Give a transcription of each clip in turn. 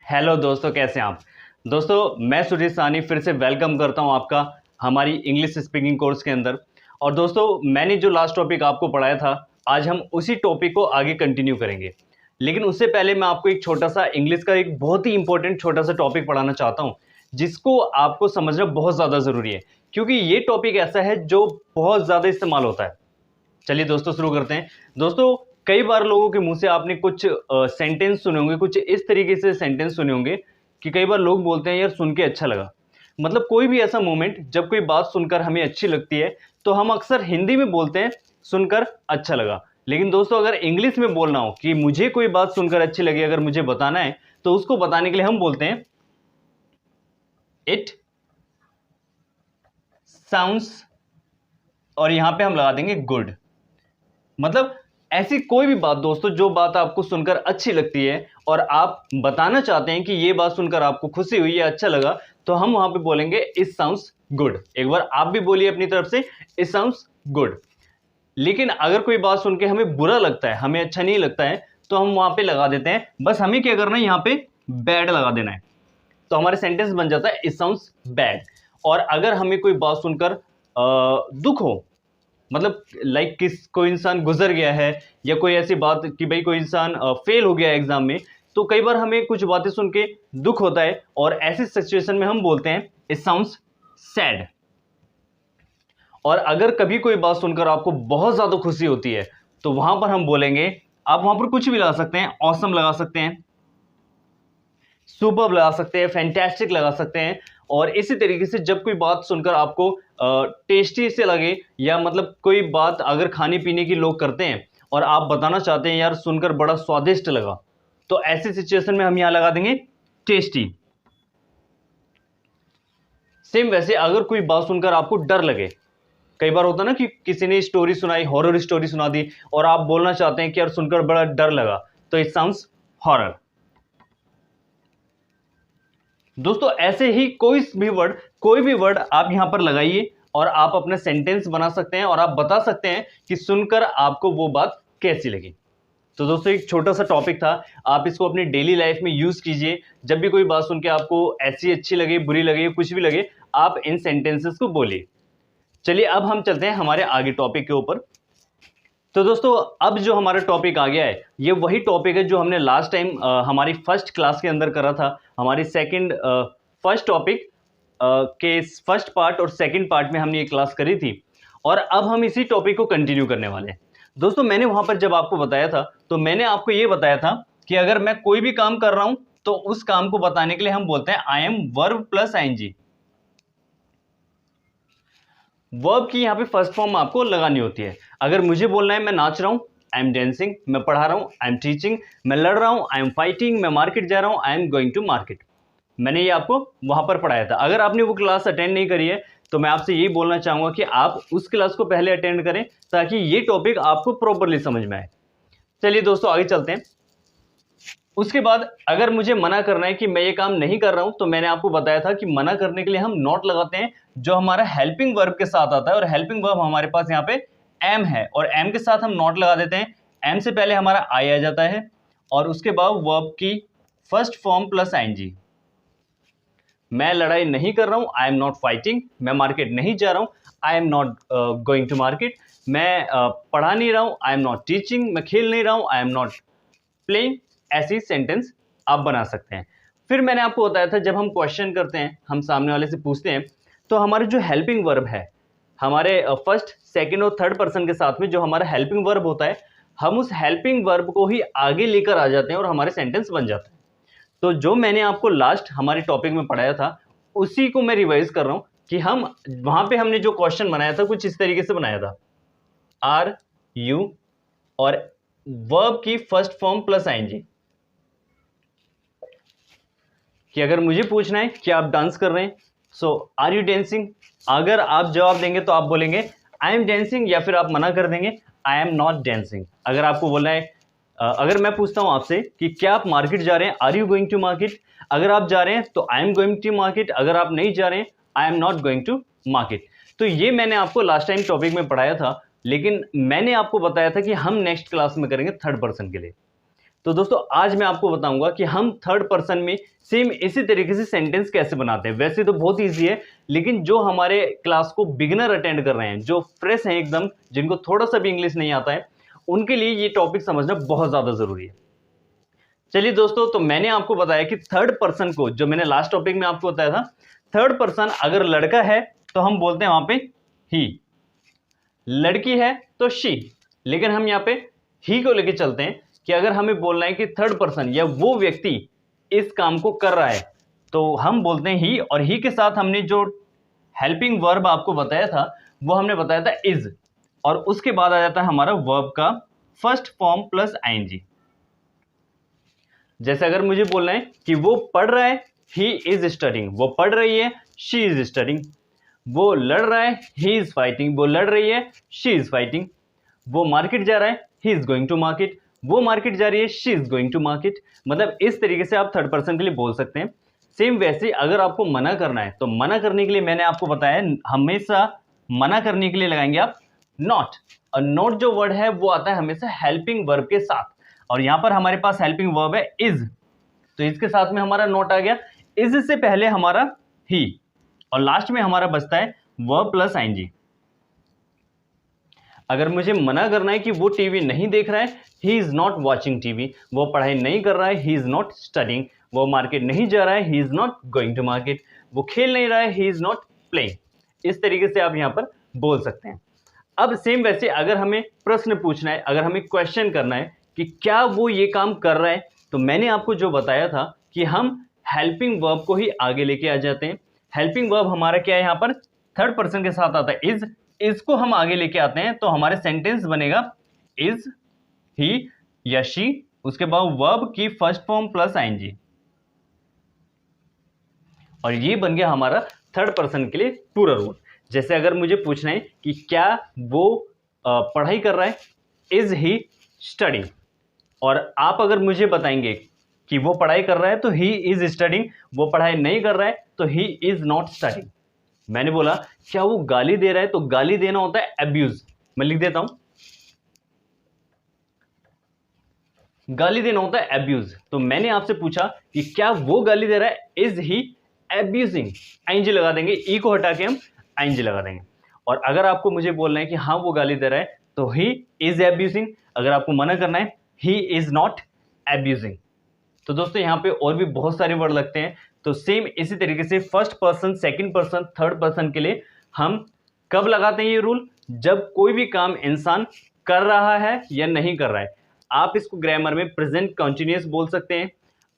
Hello दोस्तों, कैसे हैं आप। दोस्तों मैं सुजीत सानी फिर से वेलकम करता हूं आपका हमारी इंग्लिश स्पीकिंग कोर्स के अंदर। और दोस्तों मैंने जो लास्ट टॉपिक आपको पढ़ाया था, आज हम उसी टॉपिक को आगे कंटिन्यू करेंगे। लेकिन उससे पहले मैं आपको एक छोटा सा इंग्लिश का एक बहुत ही इंपॉर्टेंट छोटा सा टॉपिक पढ़ाना चाहता हूं, जिसको आपको समझना बहुत ज़्यादा ज़रूरी है, क्योंकि ये टॉपिक ऐसा है जो बहुत ज़्यादा इस्तेमाल होता है। चलिए दोस्तों शुरू करते हैं। दोस्तों कई बार लोगों के मुंह से आपने कुछ सेंटेंस सुने होंगे, कुछ इस तरीके से सेंटेंस सुने होंगे कि कई बार लोग बोलते हैं यार सुन के अच्छा लगा। मतलब कोई भी ऐसा मोमेंट जब कोई बात सुनकर हमें अच्छी लगती है तो हम अक्सर हिंदी में बोलते हैं सुनकर अच्छा लगा। लेकिन दोस्तों अगर इंग्लिश में बोलना हो कि मुझे कोई बात सुनकर अच्छी लगी, अगर मुझे बताना है, तो उसको बताने के लिए हम बोलते हैं इट साउंड्स, और यहां पे हम लगा देंगे गुड। मतलब ऐसी कोई भी बात दोस्तों, जो बात आपको सुनकर अच्छी लगती है और आप बताना चाहते हैं कि ये बात सुनकर आपको खुशी हुई या अच्छा लगा, तो हम वहां पे बोलेंगे इट साउंड्स गुड। एक बार आप भी बोलिए अपनी तरफ से इट साउंड्स गुड। लेकिन अगर कोई बात सुन के हमें बुरा लगता है, हमें अच्छा नहीं लगता है, तो हम वहां पे लगा देते हैं, बस हमें क्या करना है, यहाँ पे बैड लगा देना है, तो हमारे सेंटेंस बन जाता है इट साउंड्स बैड। और अगर हमें कोई बात सुनकर दुख हो, मतलब लाइक कोई इंसान गुजर गया है, या कोई ऐसी बात कि भाई कोई इंसान फेल हो गया है एग्जाम में, तो कई बार हमें कुछ बातें सुन के दुख होता है, और ऐसी सिचुएशन में हम बोलते हैं इट साउंड्स सैड। और अगर कभी कोई बात सुनकर आपको बहुत ज्यादा खुशी होती है, तो वहां पर हम बोलेंगे, आप वहां पर कुछ भी लगा सकते हैं, ऑसम लगा सकते हैं, सुपर्ब लगा सकते हैं, फैंटास्टिक लगा सकते हैं। और इसी तरीके से जब कोई बात सुनकर आपको टेस्टी से लगे, या मतलब कोई बात अगर खाने पीने की लोग करते हैं और आप बताना चाहते हैं यार सुनकर बड़ा स्वादिष्ट लगा, तो ऐसी सिचुएशन में हम यहां लगा देंगे टेस्टी। सेम वैसे अगर कोई बात सुनकर आपको डर लगे, कई बार होता है ना कि किसी ने स्टोरी सुनाई, हॉरर स्टोरी सुना दी, और आप बोलना चाहते हैं कि यार सुनकर बड़ा डर लगा, तो इट साउंड्स हॉरर। दोस्तों ऐसे ही कोई भी वर्ड आप यहां पर लगाइए और आप अपना सेंटेंस बना सकते हैं, और आप बता सकते हैं कि सुनकर आपको वो बात कैसी लगी। तो दोस्तों एक छोटा सा टॉपिक था, आप इसको अपनी डेली लाइफ में यूज कीजिए। जब भी कोई बात सुन के आपको ऐसी अच्छी लगे, बुरी लगे, कुछ भी लगे, आप इन सेंटेंसेस को बोलिए। चलिए अब हम चलते हैं हमारे आगे टॉपिक के ऊपर। तो दोस्तों अब जो हमारा टॉपिक आ गया है, ये वही टॉपिक है जो हमने लास्ट टाइम हमारी फर्स्ट क्लास के अंदर करा था। हमारी फर्स्ट टॉपिक के फर्स्ट पार्ट और सेकंड पार्ट में हमने ये क्लास करी थी, और अब हम इसी टॉपिक को कंटिन्यू करने वाले हैं। दोस्तों मैंने वहां पर जब आपको बताया था, तो मैंने आपको ये बताया था कि अगर मैं कोई भी काम कर रहा हूं, तो उस काम को बताने के लिए हम बोलते हैं I am verb plus ING. Verb की यहाँ पे फर्स्ट फॉर्म आपको लगानी होती है। अगर मुझे बोलना है मैं नाच रहा हूँ, आई एम डांसिंग, मैं पढ़ा रहा हूँ, आई एम टीचिंग, मैं लड़ रहा हूँ, आई एम फाइटिंग, मैं मार्केट जा रहा हूँ, I am going to market. मैंने ये आपको वहां पर पढ़ाया था। अगर आपने वो क्लास अटेंड नहीं करी है, तो मैं आपसे यही बोलना चाहूंगा कि आप उस क्लास को पहले अटेंड करें, ताकि ये टॉपिक आपको प्रॉपरली समझ में आए। चलिए दोस्तों आगे चलते हैं। उसके बाद अगर मुझे मना करना है कि मैं ये काम नहीं कर रहा हूं, तो मैंने आपको बताया था कि मना करने के लिए हम नॉट लगाते हैं, जो हमारा हेल्पिंग वर्ब के साथ आता है। और हेल्पिंग वर्ब हमारे पास यहाँ पे एम है, और एम के साथ हम नॉट लगा देते हैं। एम से पहले हमारा आई आ जाता है, और उसके बाद वर्ब की फर्स्ट फॉर्म प्लस आईएनजी। मैं लड़ाई नहीं कर रहा हूं, आई एम नॉट फाइटिंग। मैं मार्केट नहीं जा रहा हूं, I am not going to market. मैं पढ़ा नहीं रहा हूं, आई एम नॉट टीचिंग। मैं खेल नहीं रहा हूं, आई एम नॉट प्लेइंग। ऐसी सेंटेंस आप बना सकते हैं। फिर मैंने आपको बताया था, जब हम क्वेश्चन करते हैं, हम सामने वाले से पूछते हैं, तो हमारे जो हेल्पिंग वर्ब है, हमारे फर्स्ट सेकंड और थर्ड पर्सन के साथ में जो हमारा हेल्पिंग वर्ब होता है, हम उस हेल्पिंग वर्ब को ही आगे लेकर आ जाते हैं और हमारे सेंटेंस बन जाते हैं। तो जो मैंने आपको लास्ट हमारे टॉपिक में पढ़ाया था, उसी को मैं रिवाइज कर रहा हूं कि हम वहां पे हमने जो क्वेश्चन बनाया था कुछ इस तरीके से बनाया था, आर यू और वर्ब की फर्स्ट फॉर्म प्लस आईएनजी, कि अगर मुझे पूछना है कि आप डांस कर रहे हैं, सो आर यू डांसिंग। अगर आप जवाब देंगे तो आप बोलेंगे आई एम डांसिंग, या फिर आप मना कर देंगे आई एम नॉट डांसिंग। अगर आपको बोलना है, अगर मैं पूछता हूं आपसे कि क्या आप मार्केट जा रहे हैं, are you going to market. अगर आप जा रहे हैं तो I am going to market, अगर आप नहीं जा रहे हैं I am not going to market. तो ये मैंने आपको लास्ट टाइम टॉपिक में पढ़ाया था, लेकिन मैंने आपको बताया था कि हम नेक्स्ट क्लास में करेंगे थर्ड पर्सन के लिए। तो दोस्तों आज मैं आपको बताऊंगा कि हम थर्ड पर्सन में सेम इसी तरीके से सेंटेंस कैसे बनाते हैं। वैसे तो बहुत ईजी है, लेकिन जो हमारे क्लास को बिगिनर अटेंड कर रहे हैं, जो फ्रेश हैं एकदम, जिनको थोड़ा सा भी इंग्लिश नहीं आता है, उनके लिए ये टॉपिक समझना बहुत ज्यादा जरूरी है। चलिए दोस्तों, तो मैंने आपको बताया कि थर्ड पर्सन को, जो मैंने लास्ट टॉपिक में आपको बताया था, थर्ड पर्सन अगर लड़का है तो हम बोलते हैं वहां पे ही, लड़की है तो शी। लेकिन हम यहाँ पे ही को लेके चलते हैं कि अगर हमें बोलना है कि थर्ड पर्सन या वो व्यक्ति इस काम को कर रहा है, तो हम बोलते हैं ही। और ही के साथ हमने जो हेल्पिंग वर्ब आपको बताया था वो हमने बताया था इज, और उसके बाद आ जाता है हमारा वर्ब का फर्स्ट फॉर्म प्लस आईएनजी। जैसे अगर मुझे बोलना है कि वो पढ़ रहा है, ही इज स्टडिंग, वो पढ़ रही है, शी इज स्टडिंग। वो लड़ रहा है, ही इज फाइटिंग, वो लड़ रही है, शी इज फाइटिंग। वो मार्केट जा रहा है, he is going to market, वो मार्केट जा रही है, she is going to market. मतलब इस तरीके से आप थर्ड पर्सन के लिए बोल सकते हैं। सेम वैसे अगर आपको मना करना है, तो मना करने के लिए मैंने आपको बताया हमेशा मना करने के लिए लगाएंगे आप नॉट। और नॉट जो वर्ड है वो आता है हमेशा हेल्पिंग वर्ब के साथ, और यहां पर हमारे पास हेल्पिंग वर्ब है इज, तो इसके साथ में हमारा नॉट आ गया। इज से पहले हमारा ही, और लास्ट में हमारा बचता है वर्ब प्लस आईएनजी। अगर मुझे मना करना है कि वो टीवी नहीं देख रहा है, he is not watching TV, वो पढ़ाई नहीं कर रहा है, ही इज नॉट स्टडिंग, वो मार्केट नहीं जा रहा है, he is not going to market, वो खेल नहीं रहा है, ही इज नॉट प्लेइंग। इस तरीके से आप यहां पर बोल सकते हैं। अब सेम वैसे अगर हमें प्रश्न पूछना है, अगर हमें क्वेश्चन करना है कि क्या वो ये काम कर रहा है, तो मैंने आपको जो बताया था कि हम हेल्पिंग वर्ब को ही आगे लेके आ जाते हैं। हेल्पिंग वर्ब हमारा क्या है, यहां पर थर्ड पर्सन के साथ आता है इज, इसको हम आगे लेके आते हैं, तो हमारे सेंटेंस बनेगा इज, ही या शी, उसके बाद वर्ब की फर्स्ट फॉर्म प्लस आईएनजी, और ये बन गया हमारा थर्ड पर्सन के लिए पूरा रूल। जैसे अगर मुझे पूछना है कि क्या वो पढ़ाई कर रहा है, इज ही स्टडिंग, और आप अगर मुझे बताएंगे कि वो पढ़ाई कर रहा है तो ही इज स्टडिंग, वो पढ़ाई नहीं कर रहा है तो ही इज नॉट स्टडिंग। मैंने बोला क्या वो गाली दे रहा है, तो गाली देना होता है अब्यूज, मैं लिख देता हूं, गाली देना होता है अब्यूज। तो मैंने आपसे पूछा कि क्या वो गाली दे रहा है, इज ही अब्यूजिंग, आईएनजी लगा देंगे, ई को हटा के हम आईएनजी लगा देंगे। और अगर आपको मुझे बोलना है कि हाँ वो गाली दे रहा है, तो ही इज अब्यूजिंग। अगर आपको मना करना है, ही इज नॉट अब्यूजिंग। तो दोस्तों यहाँ पे और भी बहुत सारे वर्ड लगते हैं। तो सेम इसी तरीके से first person, second person, third person के लिए हम कब लगाते हैं ये रूल, जब कोई भी काम इंसान कर रहा है या नहीं कर रहा है। आप इसको ग्रामर में प्रेजेंट कंटिन्यूअस बोल सकते हैं।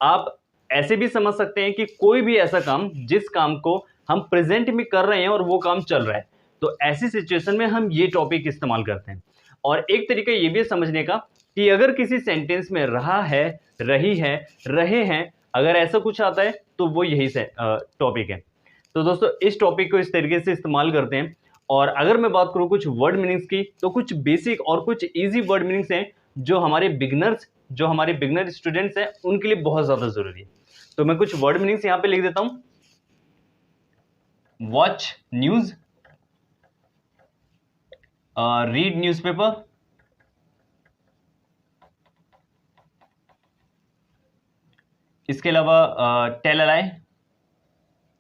आप ऐसे भी समझ सकते हैं कि कोई भी ऐसा काम जिस काम को हम प्रेजेंट में कर रहे हैं और वो काम चल रहा है, तो ऐसी सिचुएशन में हम ये टॉपिक इस्तेमाल करते हैं। और एक तरीका ये भी समझने का कि अगर किसी सेंटेंस में रहा है, रही है, रहे हैं, अगर ऐसा कुछ आता है तो वो यही से टॉपिक है। तो दोस्तों इस टॉपिक को इस तरीके से इस्तेमाल करते हैं। और अगर मैं बात करूं कुछ वर्ड मीनिंग्स की, तो कुछ बेसिक और कुछ इजी वर्ड मीनिंग्स हैं जो हमारे बिगनर स्टूडेंट्स हैं उनके लिए बहुत ज्यादा जरूरी है। तो मैं कुछ वर्ड मीनिंग्स यहां पे लिख देता हूं। वॉच न्यूज, रीड न्यूज़पेपर, इसके अलावा टेल अ लाई,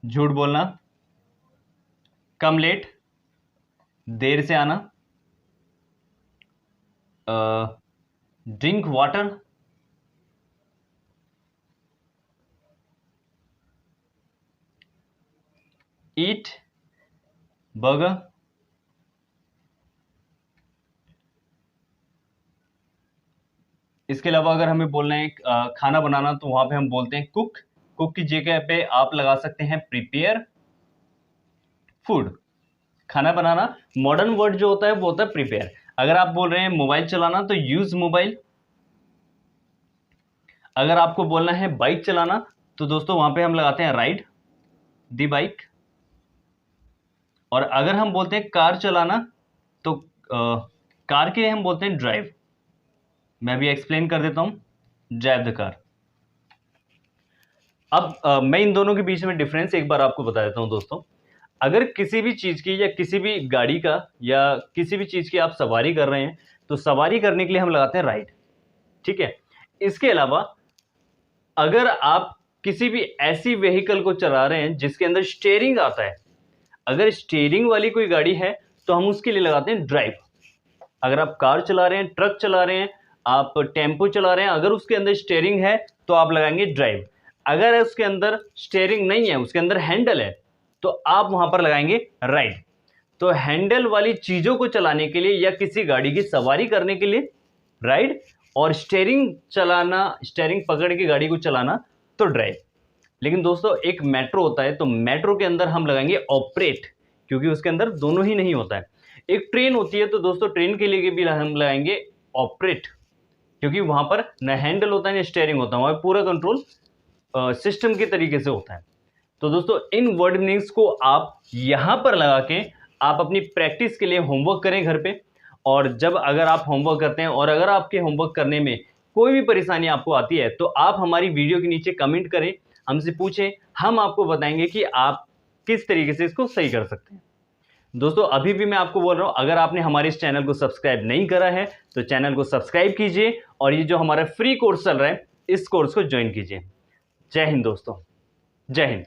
झूठ बोलना, कम लेट, देर से आना, ड्रिंक वाटर, ईट बर्गर, इसके अलावा अगर हमें बोलना है खाना बनाना, तो वहां पे हम बोलते हैं कुक। कुक की जगह पे आप लगा सकते हैं प्रिपेयर फूड। खाना बनाना मॉडर्न वर्ड जो होता है वो होता है प्रिपेयर। अगर आप बोल रहे हैं मोबाइल चलाना तो यूज मोबाइल। अगर आपको बोलना है बाइक चलाना तो दोस्तों वहां पे हम लगाते हैं राइड दी बाइक। और अगर हम बोलते हैं कार चलाना तो कार के हम बोलते हैं ड्राइव। मैं भी एक्सप्लेन कर देता हूं, ड्राइव द कार। अब मैं इन दोनों के बीच में डिफरेंस एक बार आपको बता देता हूं दोस्तों। अगर किसी भी चीज की या किसी भी गाड़ी का या किसी भी चीज की आप सवारी कर रहे हैं तो सवारी करने के लिए हम लगाते हैं राइड, ठीक है। इसके अलावा अगर आप किसी भी ऐसी व्हीकल को चला रहे हैं जिसके अंदर स्टीयरिंग आता है, अगर स्टीयरिंग वाली कोई गाड़ी है तो हम उसके लिए लगाते हैं ड्राइव। अगर आप कार चला रहे हैं, ट्रक चला रहे हैं, आप टेम्पो चला रहे हैं, अगर उसके अंदर स्टीयरिंग है तो आप लगाएंगे ड्राइव। अगर उसके अंदर स्टीयरिंग नहीं है, उसके अंदर हैंडल है, तो आप वहां पर लगाएंगे राइड। तो हैंडल वाली चीजों को चलाने के लिए या किसी गाड़ी की सवारी करने के लिए राइड, और स्टीयरिंग चलाना, स्टीयरिंग पकड़ के गाड़ी को चलाना तो ड्राइव। लेकिन दोस्तों एक मेट्रो होता है, तो मेट्रो के अंदर हम लगाएंगे ऑपरेट, क्योंकि उसके अंदर दोनों ही नहीं होता है। एक ट्रेन होती है, तो दोस्तों ट्रेन के लिए भी हम लगाएंगे ऑपरेट, क्योंकि वहां पर न हैंडल होता है न स्टीयरिंग होता है, वहां पूरा कंट्रोल सिस्टम के तरीके से होता है। तो दोस्तों इन वर्ड मीनिंग्स को आप यहां पर लगा के आप अपनी प्रैक्टिस के लिए होमवर्क करें घर पे। और जब अगर आप होमवर्क करते हैं और अगर आपके होमवर्क करने में कोई भी परेशानी आपको आती है, तो आप हमारी वीडियो के नीचे कमेंट करें, हमसे पूछें, हम आपको बताएंगे कि आप किस तरीके से इसको सही कर सकते हैं। दोस्तों अभी भी मैं आपको बोल रहा हूं, अगर आपने हमारे इस चैनल को सब्सक्राइब नहीं करा है तो चैनल को सब्सक्राइब कीजिए, और ये जो हमारा फ्री कोर्स चल रहा है इस कोर्स को ज्वाइन कीजिए। जय हिंद दोस्तों, जय हिंद।